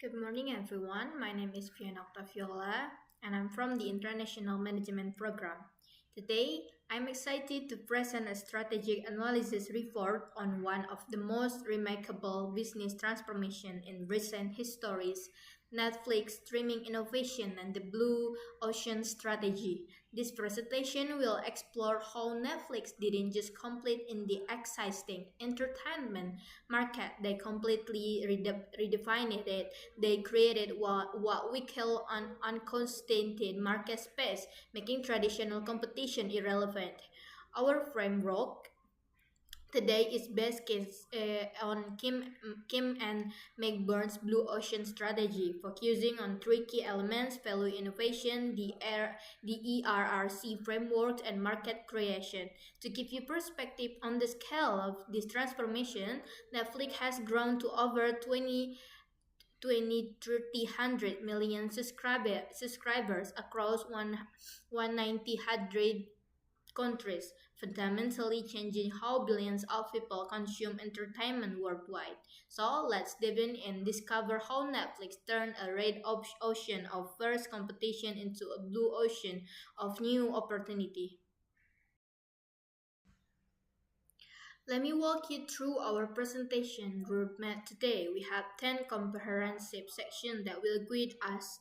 Good morning, everyone. My name is Viana Oktapiola, and I'm from the International Management Program. Today, I'm excited to present a strategic analysis report on one of the most remarkable business transformation in recent histories, Netflix streaming innovation and the blue ocean strategy. This presentation will explore how Netflix didn't just compete in the existing entertainment market, they completely redefined it. They created what we call an unconstrained market space, making traditional competition irrelevant. Our framework today is based on Kim and McBurn's Blue Ocean strategy, focusing on three key elements: value innovation, the ERRC framework, and market creation. To give you perspective on the scale of this transformation, Netflix has grown to over 100 million subscribers across 190 countries, fundamentally changing how billions of people consume entertainment worldwide. So let's dive in and discover how Netflix turned a red ocean of fierce competition into a blue ocean of new opportunity. Let me walk you through our presentation roadmap today. We have 10 comprehensive sections that will guide us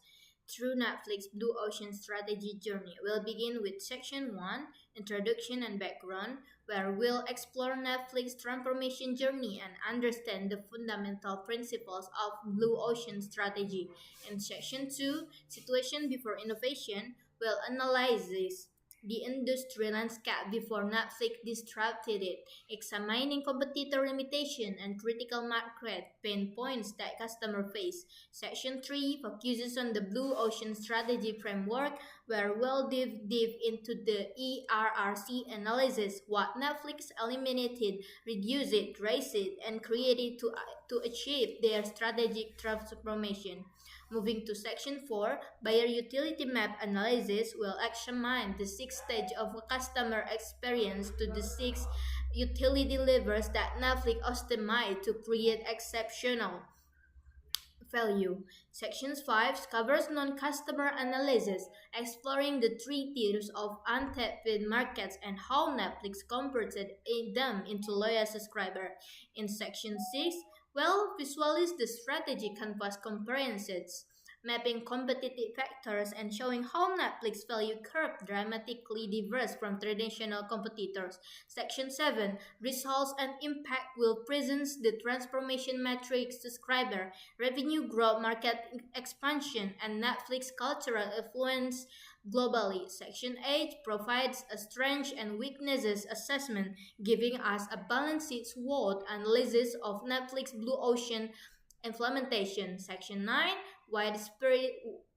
through Netflix Blue Ocean strategy journey. We'll begin with section 1, introduction and background, where we'll explore Netflix transformation journey and understand the fundamental principles of Blue Ocean strategy. In section 2, situation before innovation, we'll analyze this the industry landscape before Netflix disrupted it, examining competitor limitation and critical market pain points that customers face. Section 3 focuses on the Blue Ocean Strategy Framework, where we'll dive deep into the ERRC analysis, what Netflix eliminated, reduced it, raised it, and created to achieve their strategic transformation. Moving to section 4, buyer utility map analysis will examine the six stages of a customer experience to the six utility levers that Netflix optimized to create exceptional value. Section 5 covers non-customer analysis, exploring the three tiers of untapped markets and how Netflix converted them into loyal subscribers. In Section 6, well, visualize the strategy canvas comparisons, mapping competitive factors and showing how Netflix value curve dramatically differs from traditional competitors. Section 7, results and impact will present the transformation metrics subscriber, revenue growth, market expansion, and Netflix cultural influence globally. Section 8 provides a strengths and weaknesses assessment, giving us a balanced SWOT analysis of Netflix Blue Ocean implementation. Section 9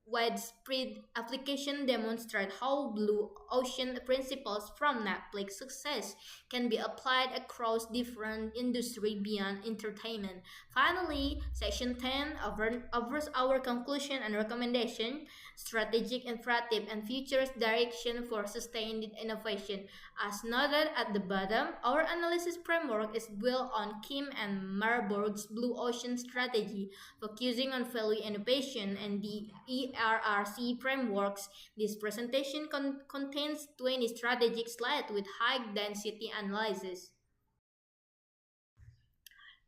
widespread application demonstrate how blue ocean principles from Netflix success can be applied across different industries beyond entertainment. Finally, section 10 offers our conclusion and recommendation, strategic imperative and futures direction for sustained innovation. As noted at the bottom, our analysis framework is built on Kim and Marburg's blue ocean strategy, focusing on value innovation and the ERRC frameworks. This presentation contains 20 strategic slides with high density analysis.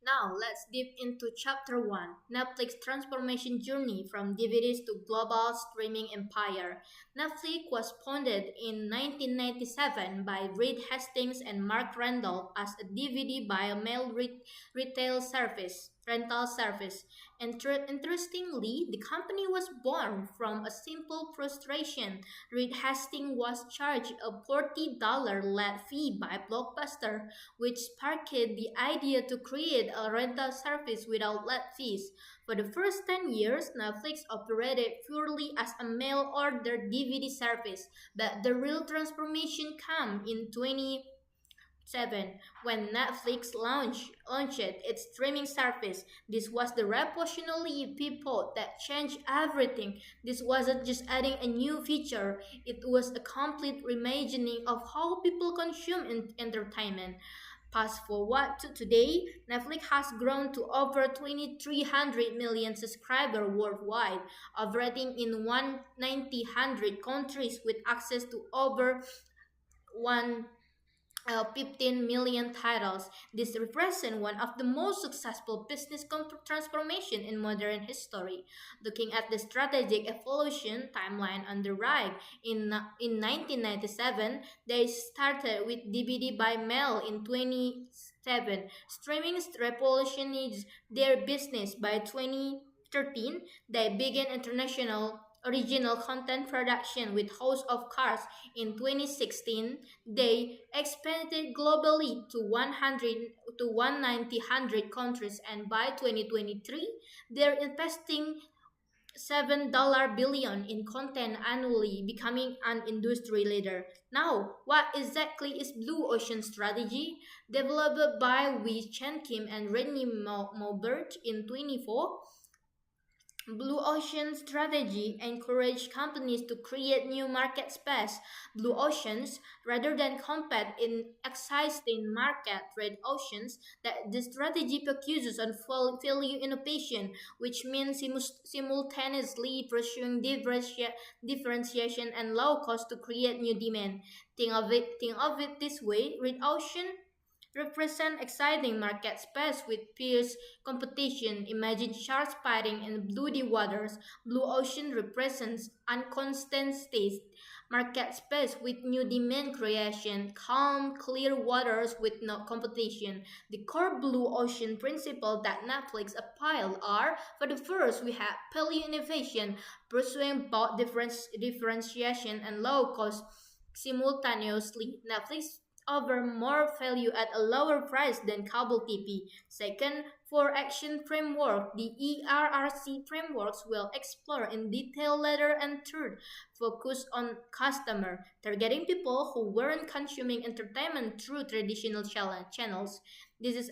Now, let's dive into Chapter 1, Netflix transformation journey from DVDs to global streaming empire. Netflix was founded in 1997 by Reed Hastings and Mark Randolph as a DVD by mail retail service. Rental service. Interestingly, the company was born from a simple frustration. Reed Hastings was charged a $40 late fee by Blockbuster, which sparked the idea to create a rental service without late fees. For the first 10 years, Netflix operated purely as a mail order DVD service, but the real transformation came in 2007 when Netflix launched its streaming service. This was the revolutionary pivot that changed everything. This wasn't just adding a new feature, it was a complete reimagining of how people consume entertainment. Fast forward to today, Netflix has grown to over 2,300 million subscribers worldwide, operating in 1,900 countries with access to over 1 15 million titles. This represents one of the most successful business transformation in modern history. Looking at the strategic evolution timeline on the right, in 1997, they started with DVD by mail in 2007. Streaming revolutionized their business by 2013. They began international original content production with House of Cards in 2016. They expanded globally to 100 to 190 countries, and by 2023, they're investing $7 billion in content annually, becoming an industry leader. Now, what exactly is Blue Ocean Strategy? Developed by Wee Chen Kim and Rennie Maubert in 24, Blue Ocean strategy encourage companies to create new market space. Blue oceans, rather than compete in existing market red oceans, that the strategy focuses on value innovation, which means simultaneously pursuing differentiation and low cost to create new demand. Think of it this way: red ocean represent exciting market space with fierce competition. Imagine sharks fighting in bloody waters. Blue ocean represents unconstant state market space with new demand creation, calm, clear waters with no competition. The core blue ocean principle that Netflix applied are: for the first, we have value innovation, pursuing both differentiation and low cost simultaneously. Netflix offer more value at a lower price than cable TV. Second, for action framework, the ERRC frameworks will explore in detail later. And third, focus on customer, targeting people who weren't consuming entertainment through traditional channels. This is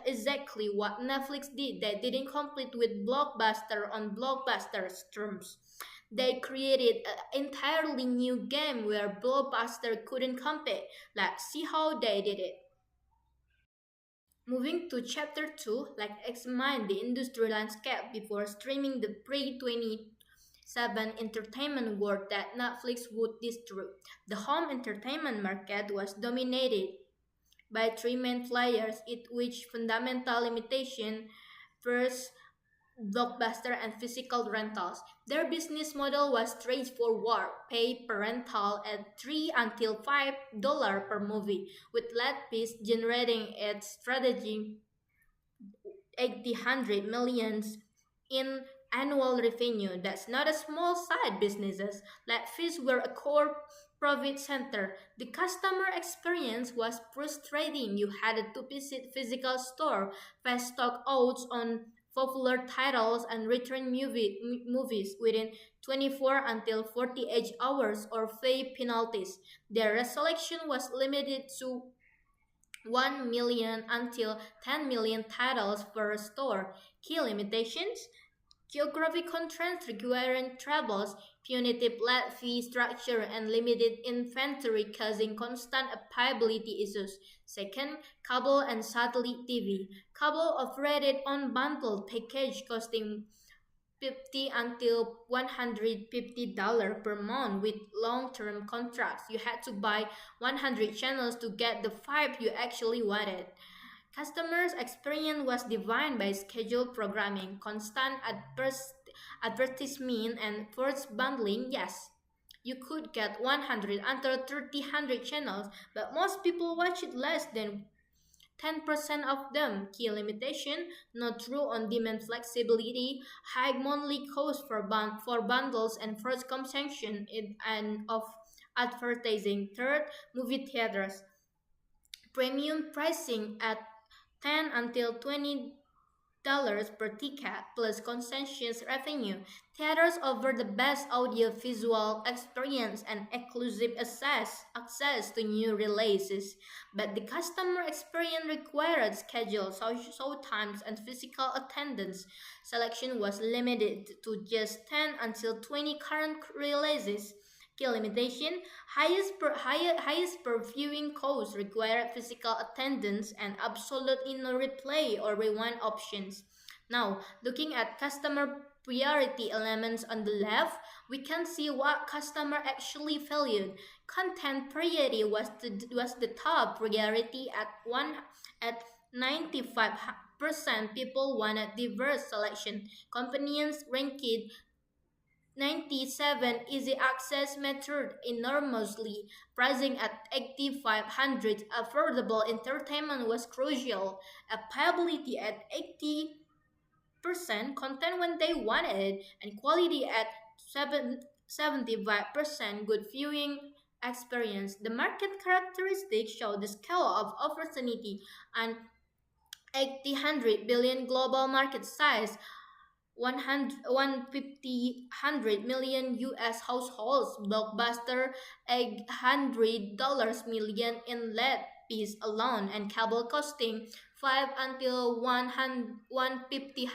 exactly what Netflix did. They didn't compete with Blockbuster on Blockbuster's terms. They created an entirely new game where Blockbuster couldn't compete. Let's see how they did it. Moving to chapter 2, let's examine the industry landscape before streaming the pre-27 entertainment world that Netflix would disrupt. The home entertainment market was dominated by three main players, each with fundamental limitation. First, Blockbuster and physical rentals. Their business model was straightforward: pay per rental at $3 until $5 per movie, with let fees generating its strategy 800 millions in annual revenue. That's not a small side businesses. Let fees were a core profit center. The customer experience was frustrating. You had to visit physical store, fast stock outs on popular titles, and return movies within 24 until 48 hours or pay penalties. Their selection was limited to 1 million until 10 million titles per store. Key limitations: geographic constraints requiring travels, punitive late fee structure, and limited inventory causing constant availability issues. Second, cable and satellite TV. Cable operated on bundled package costing 50 until $150 per month with long-term contracts. You had to buy 100 channels to get the five you actually wanted. Customers' experience was defined by scheduled programming, constant advertisement, and forced bundling. Yes, you could get 100 until 300 channels, but most people watched less than 10% of them. Key limitation: no true on-demand flexibility, high monthly cost for bundles, and first consumption and of advertising. Third, movie theaters. Premium pricing at 10 until $20 per ticket plus concessions revenue. Theaters offer the best audio-visual experience and exclusive access to new releases, but the customer experience required scheduled show times and physical attendance. Selection was limited to just 10 until 20 current releases. Key limitation: highest per viewing cost require physical attendance and absolutely no replay or rewind options. Now, looking at customer priority elements on the left, we can see what customer actually valued. Content priority was the top priority at 95%. People wanted diverse selection. Convenience ranked 97, easy access mattered enormously. Pricing at 8500, affordable entertainment was crucial. Applicability at 80%, content when they wanted it, and quality at 75%, good viewing experience. The market characteristics show the scale of opportunity and 800 billion global market size, 150 million US households. Blockbuster $800 million in lead piece alone, and cable costing 5 until 150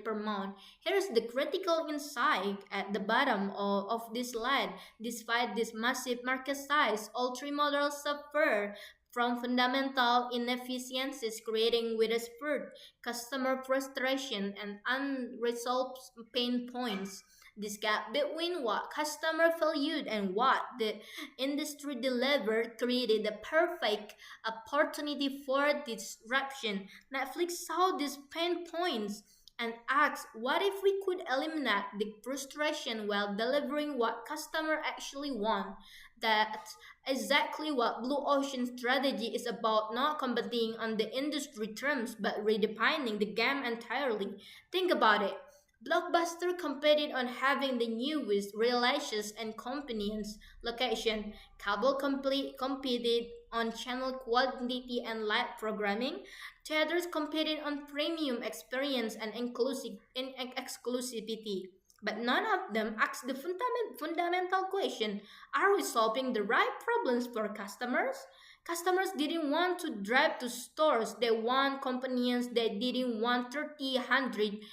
per month. Here's the critical insight at the bottom of this slide. Despite this massive market size, all three models suffer from fundamental inefficiencies, creating widespread customer frustration and unresolved pain points. This gap between what customer valued and what the industry delivered created a perfect opportunity for disruption. Netflix saw these pain points and asked, what if we could eliminate the frustration while delivering what customer actually want? That's exactly what Blue Ocean strategy is about, not competing on the industry terms but redefining the game entirely. Think about it. Blockbuster competed on having the newest releases and convenience location. Cable competed on channel quality and live programming. Theaters competed on premium experience and exclusivity. But none of them asked the fundamental question: are we solving the right problems for customers? Customers didn't want to drive to stores, they want convenience, they didn't want 300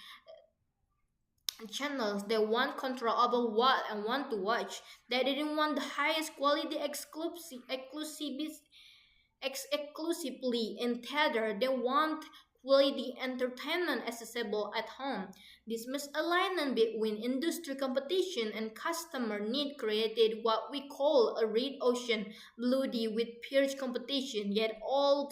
channels, they want control over what and want to watch. They didn't want the highest quality exclusively in theater. They want quality entertainment accessible at home. This misalignment between industry competition and customer need created what we call a red ocean, bloody with fierce competition, yet all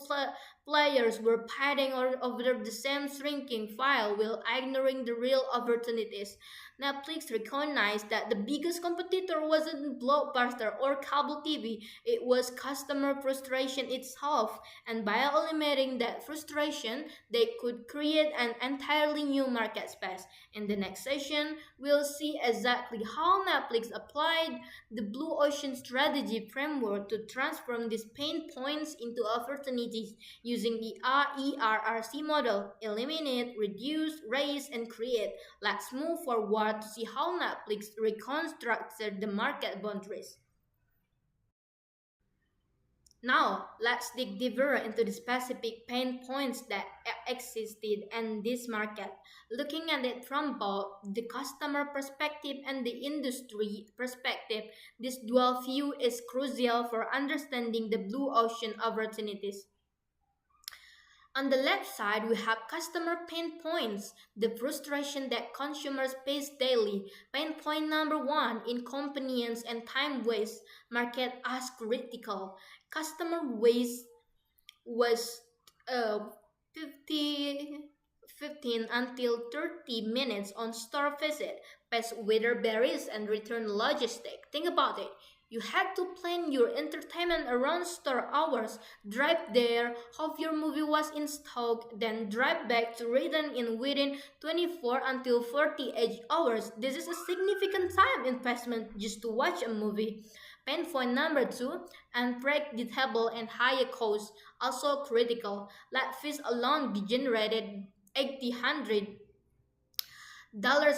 players were fighting over the same shrinking file while ignoring the real opportunities. Netflix recognized that the biggest competitor wasn't Blockbuster or cable TV, it was customer frustration itself, and by eliminating that frustration, they could create an entirely new market space. In the next session, we'll see exactly how Netflix applied the Blue Ocean Strategy Framework to transform these pain points into opportunities using the ERRC model: eliminate, reduce, raise, and create. Let's move forward to see how Netflix reconstructed the market boundaries. Now, let's dig deeper into the specific pain points that existed in this market. Looking at it from both the customer perspective and the industry perspective, this dual view is crucial for understanding the blue ocean opportunities. On the left side, we have customer pain points, the frustration that consumers face daily. Pain point number one: inconvenience and time waste. Market as critical. Customer waste was uh, 50, 15 until 30 minutes on store visit, past weather barriers and return logistic. Think about it. You had to plan your entertainment around store hours, drive there, hope your movie was in stock, then drive back to return in within 24 until 48 hours. This is a significant time investment just to watch a movie. Pain point number two: unpredictable and higher costs, also critical. Let fees alone be generated 800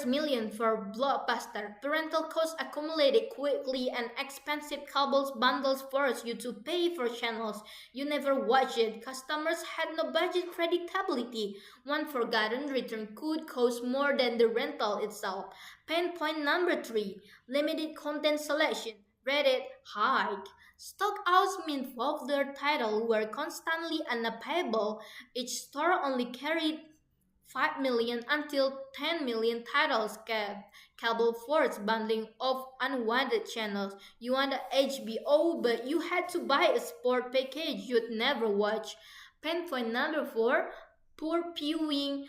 million for Blockbuster. Parental costs accumulated quickly, and expensive cable bundles forced you to pay for channels you never watched. Customers had no budget predictability. One forgotten return could cost more than the rental itself. Pain point number three: limited content selection. rated high. Stockouts mean popular titles were constantly unavailable. Each store only carried 5 million until 10 million titles cable force bundling of unwanted channels. You want HBO, but you had to buy a sport package you'd never watch. Pain point number 4, poor viewing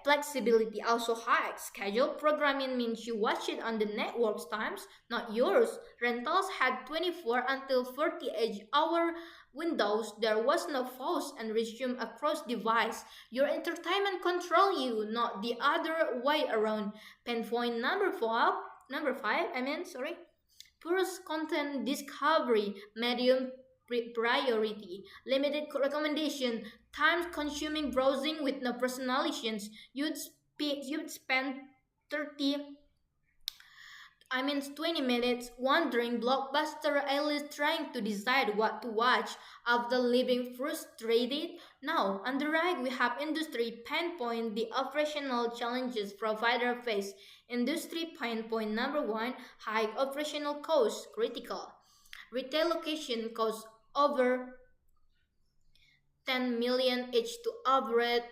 flexibility also high. Scheduled programming means you watch it on the network's times, not yours. Rentals had 24 until 48-hour windows. There was no pause and resume across device. Your entertainment control you, not the other way around. Pain point number five, sorry. Poorest content discovery, medium priority, limited recommendation, time consuming browsing with no personalizations. You'd spend 30 20 minutes wandering Blockbuster A-list trying to decide what to watch after leaving frustrated. Now, on the right, we have industry pain point, the operational challenges provider face. Industry pain point number 1, high operational costs, critical. Retail location costs over 10 million each to operate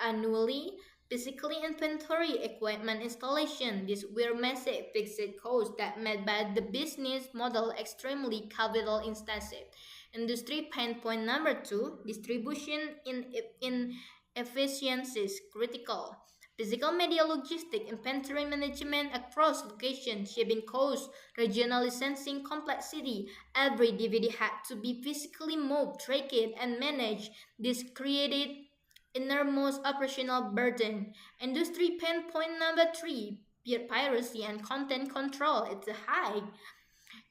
annually. Basically, inventory, equipment installation. These were massive fixed costs that made by the business model extremely capital intensive. Industry pain point number 2, distribution inefficiencies, critical. Physical media logistic, inventory management across locations, shipping costs, regional licensing complexity. Every DVD had to be physically moved, tracked, and managed. This created enormous operational burden. Industry pain point number 3, peer piracy and content control. It's high.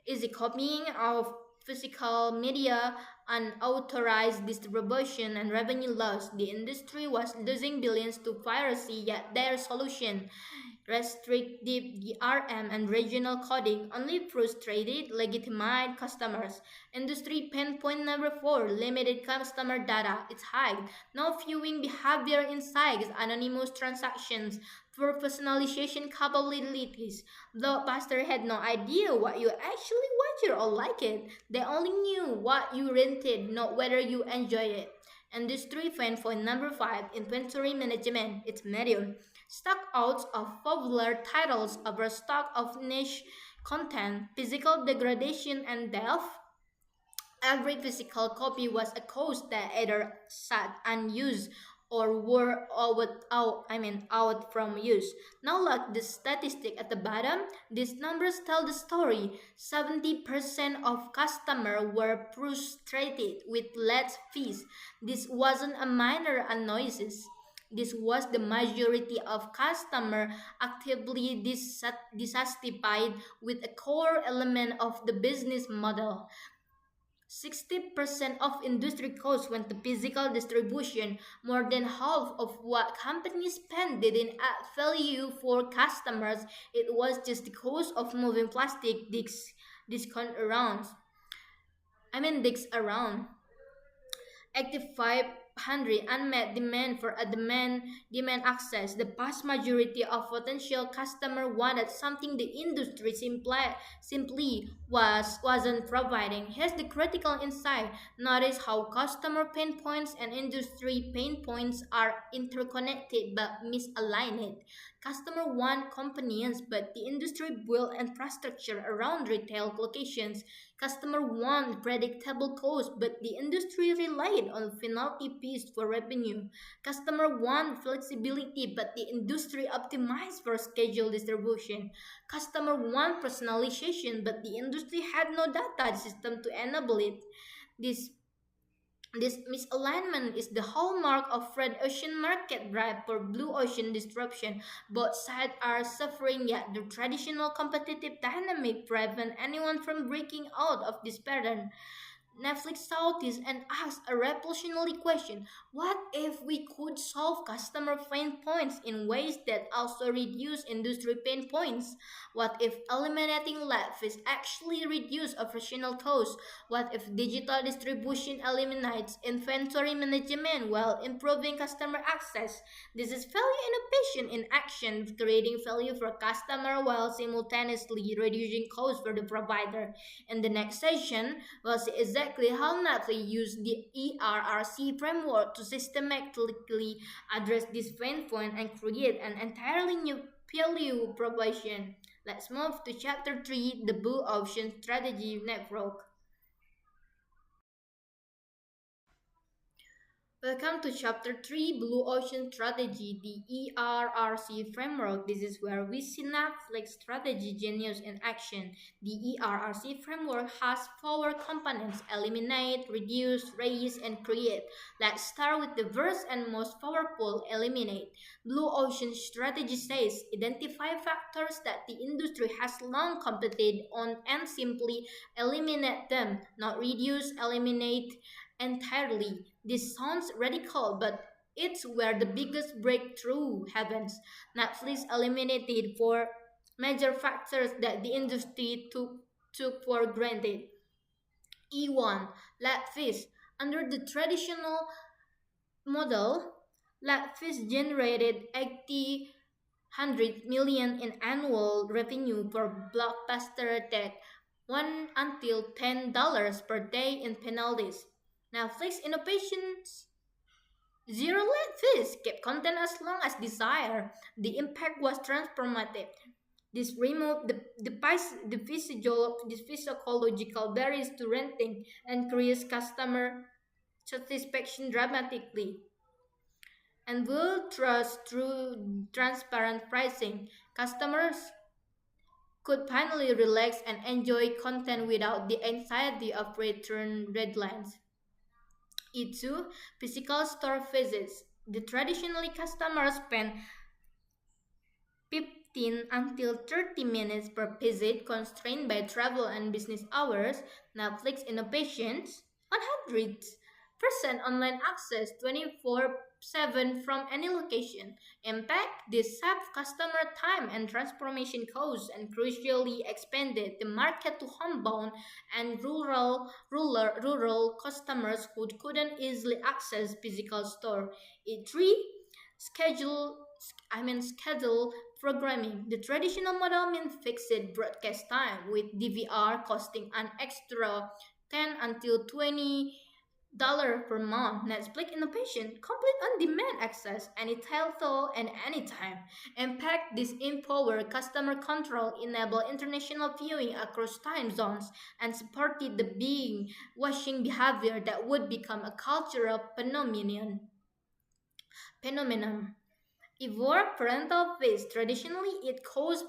Is the copying of physical media, unauthorized distribution, and revenue loss. The industry was losing billions to piracy, yet their solution, restrictive DRM and regional coding, only frustrated legitimate customers. Industry pain point number 4, limited customer data. It's high. No viewing behavior insights, anonymous transactions, poor personalization capabilities. Blockbuster had no idea what you actually wanted or liked it. They only knew what you rented, not whether you enjoyed it. Industry pain point number 5, inventory management. It's medium. Stock outs of popular titles over stock of niche content, physical degradation and death. Every physical copy was a cost that either sat unused or were out from use. Now look the statistic at the bottom. These numbers tell the story. 70% of customers were frustrated with late fees. This wasn't a minor annoyances. This was the majority of customers actively dissatisfied with a core element of the business model. 60% of industry costs went to physical distribution. More than half of what companies spent didn't add value for customers. It was just the cost of moving plastic discs around. 8500 unmet demand for a demand access. The vast majority of potential customer wanted something the industry simply wasn't providing. Here's the critical insight. Notice how customer pain points and industry pain points are interconnected but misaligned. Customer want convenience, but the industry built infrastructure around retail locations. Customer want predictable costs, but the industry relied on penalty fees for revenue. Customer want flexibility, but the industry optimized for schedule distribution. Customer want personalization, but the industry had no data system to enable it. This this misalignment is the hallmark of red ocean market drive for blue ocean disruption. Both sides are suffering, yet the traditional competitive dynamic prevent anyone from breaking out of this pattern. Netflix saw this and asked a revolutionary question. What if we could solve customer pain points in ways that also reduce industry pain points? What if eliminating lab fees actually reduce operational costs? What if digital distribution eliminates inventory management while improving customer access? This is value innovation in action, creating value for customer while simultaneously reducing costs for the provider. In the next session, we'll see exactly how Netflix used the ERRC framework to systematically address this pain point and create an entirely new value proposition. Let's move to chapter 3, the Blue Ocean Strategy Network. Welcome to Chapter 3 Blue Ocean Strategy, the ERRC Framework. This is where we see Netflix strategy genius in action. The ERRC Framework has four components: eliminate, reduce, raise, and create. Let's start with the first and most powerful: eliminate. Blue Ocean Strategy says identify factors that the industry has long competed on and simply eliminate them, not reduce, eliminate entirely. This sounds radical, but it's where the biggest breakthrough happens. Netflix eliminated four major factors that the industry took for granted. E1, lab fees. Under the traditional model, lab fees generated 100 million in annual revenue for Blockbuster that one until $10 per day in penalties. Netflix innovations zero let fees kept content as long as desired. The impact was transformative. This removed the physiological barriers to renting and increased customer satisfaction dramatically. And build trust through transparent pricing. Customers could finally relax and enjoy content without the anxiety of return deadlines. E2, physical store visits. The traditionally customers spend 15 until 30 minutes per visit, constrained by travel and business hours. Netflix innovations, 100% online access 24/7 from any location. Impact, this saved customer time and transformation costs and crucially expanded the market to homebound and rural customers who couldn't easily access physical store. E3, schedule schedule programming. The traditional model means fixed broadcast time with DVR costing an extra 10 until $20 per month. Netflix innovation, complete on-demand access, any title and anytime. Impact, this empower customer control, enable international viewing across time zones, and supported the being watching behavior that would become a cultural phenomenon. Evolve parental fees. Traditionally, it costs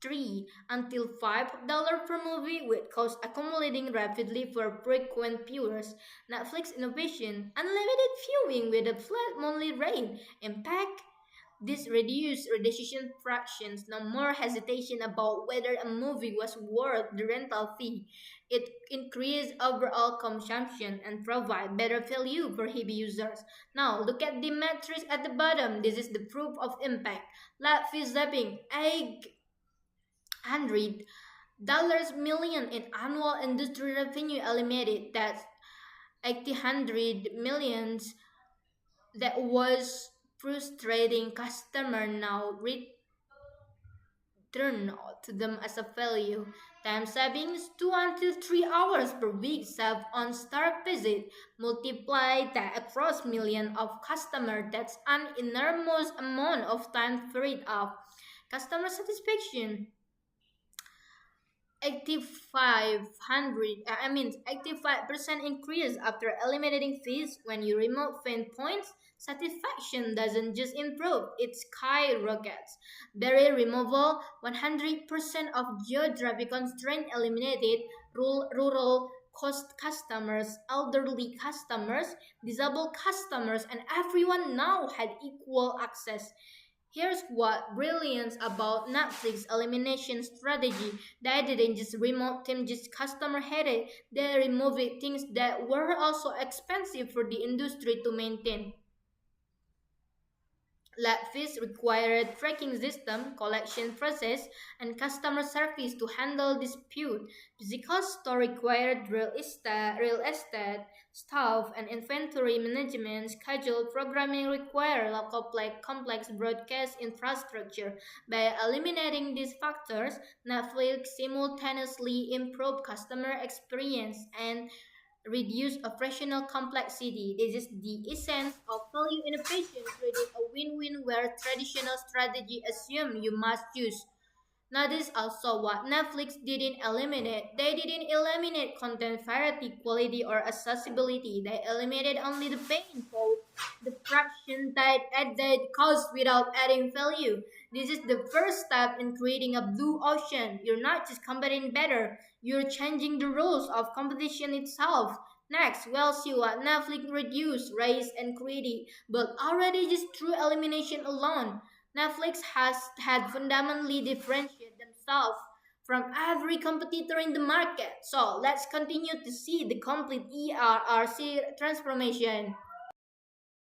$3 until $5 per movie, with costs accumulating rapidly for frequent viewers. Netflix innovation, unlimited viewing with a flat monthly rate. Impact, this reduced decision fractions, no more hesitation about whether a movie was worth the rental fee. It increased overall consumption and provide better value for heavy users. Now look at the matrix at the bottom. This is the proof of impact. Lab fee zapping, $800 million in annual industry revenue eliminated. That's 800 millions that was frustrating customer now return to them as a value. Time savings 2 until 3 hours per week saved on start visit. Multiply that across millions of customers. That's an enormous amount of time freed up. Customer satisfaction 85% increase after eliminating fees. When you remove pain points, satisfaction doesn't just improve, it skyrockets. Barrier removal, 100% of geographic constraint eliminated. Rural cost customers, elderly customers, disabled customers, and everyone now had equal access. Here's what brilliance about Netflix elimination strategy. They didn't just remove things just customer hated. They removed things that were also expensive for the industry to maintain. Lab fees required tracking system, collection process, and customer service to handle dispute. Physical store required real estate, staff, and inventory management. Scheduled programming required complex broadcast infrastructure. By eliminating these factors, Netflix simultaneously improved customer experience and reduce operational complexity. This is the essence of value innovation, creating a win-win where traditional strategy assume you must choose. Notice also what Netflix didn't eliminate. They didn't eliminate content variety, quality, or accessibility. They eliminated only the pain point, the fraction that added cost without adding value. This is the first step in creating a blue ocean. You're not just competing better, you're changing the rules of competition itself. Next, we'll see what Netflix reduced, raised, and created, but already just through elimination alone. Netflix has had fundamentally differentiated themselves from every competitor in the market. So let's continue to see the complete ERRC transformation.